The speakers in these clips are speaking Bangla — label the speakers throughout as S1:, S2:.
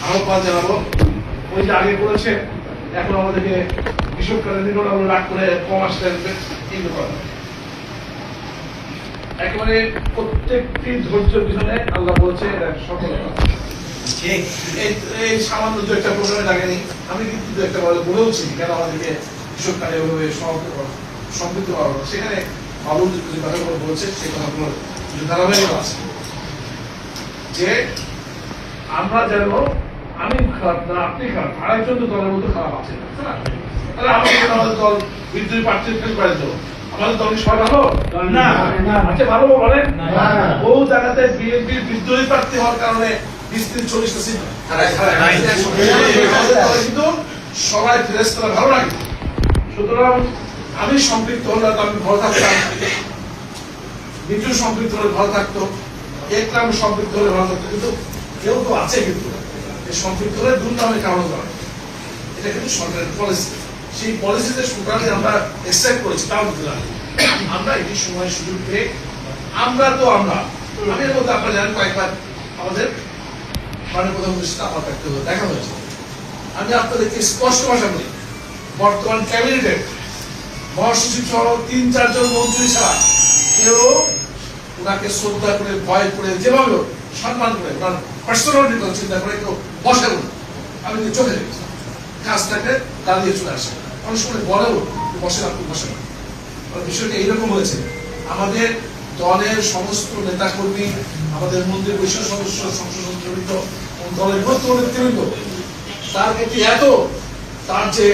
S1: আহ্বান জানাবো। ওই যে আগে করেছে, এখন আমাদেরকে কৃষকদের নিকট আমরা রাগ করে কম আসতে কিন্তু করা একেবারে প্রত্যেকটি ধৈর্যের পিছনে আল্লাহ বলছে এটা সফলতা। এই সামান্য দু একটা প্রোগ্রামে লাগেনি, আমি কিন্তু দু একটা বলেওছি কেন আমাদেরকে কৃষক কাজে ওইভাবে সম্পৃক্ত করা হলো। সেখানে বাবুল যে কথাগুলো বলছে সেই কথাগুলো ধারাবাহিক আছে যে আমরা যেন আমি খারাপ না আপনি খারাপ, আরেকজন তো দলের মধ্যে খারাপ আছে না, তাহলে আমাদের দল বিদ্রোহী প্রার্থী করে দেবো, আমাদের দল সবাই ভালো না, আচ্ছা ভালো বলেন। বহু জায়গাতে বিএনপির বিদ্রোহী প্রার্থী হওয়ার কারণে 20-40 সিট কিন্তু সবাই ফেরেশতারা ভালো লাগে। সুতরাং আমি সম্পৃক্ত হলে আমি ভালো থাকতাম, মিঠু সম্পৃক্ত হলে ভালো থাকতো, একরাম সম্পৃক্ত হলে ভালো থাকতো, কিন্তু কেউ তো আছে কিন্তু সম্পৃক্ত হলে দুর্নামের কারণ নয়, এটা কিন্তু সরকারের পলিসি। সেই পলিসিতে সুতরাং আমরা এক্সেপ্ট করেছি, তাও দিলাম আমরা এই সময় সুযোগ পেয়ে আমরা আমি এর মধ্যে আপনারা জানেন কয়েকবার আমাদের মাননীয় প্রধানমন্ত্রীর সাথে আমার দেখা হয়েছে। আমি আপনাদেরকে স্পষ্ট ভাষা বলি, বর্তমান ক্যাবিনেটের মহাসচিব সহ 3-4 জন মন্ত্রী ছাড়া কেউ ওনাকে শ্রদ্ধা করে ভয় করে যেভাবে সম্মান করে ওনার পার্সোনালিটি কথা চিন্তা করে কেউ বসে না। আমি চোখে দেখেছি কাজটাকে দাঁড়িয়ে চলে আসে, অনেক সময় বলেও বসে না, বসে না। বিষয়টা এইরকম হয়েছে, আমাদের দলের সমস্ত নেতাকর্মী, আমাদের মন্ত্রী পরিষদ সদস্য, সংসদ সদস্যবৃন্দ, দলের নেতৃবৃন্দ তার প্রতি এত তার যে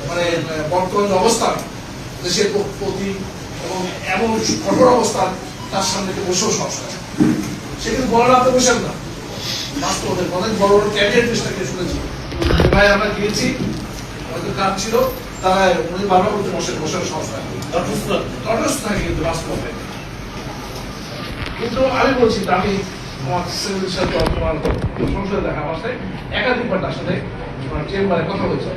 S1: মানে বর্তমান অবস্থান দেশের প্রতি এবং এমন কঠোর অবস্থান, তার সামনে বসেও সমস্যা সে কিন্তু বড় রাতে বসেন না, বাস্তব অনেক বড় বড় ক্যাবিনেট মিনিস্টারকে শুনেছি ভাই আমরা গিয়েছি, হয়তো কাজ ছিল, তারা উনি বারবার বলতে বসার সমস্যা তটস্থ থাকে কিন্তু বাস্তব। কিন্তু আমি বলছি আমি আমার সাথে সংসদে দেখা অবস্থায় একাধিকবার তার সাথে চেম্বারে কথা বলছে,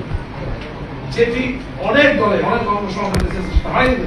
S1: যেটি অনেক দলে অনেক কর্মসংস্থান হয়নি।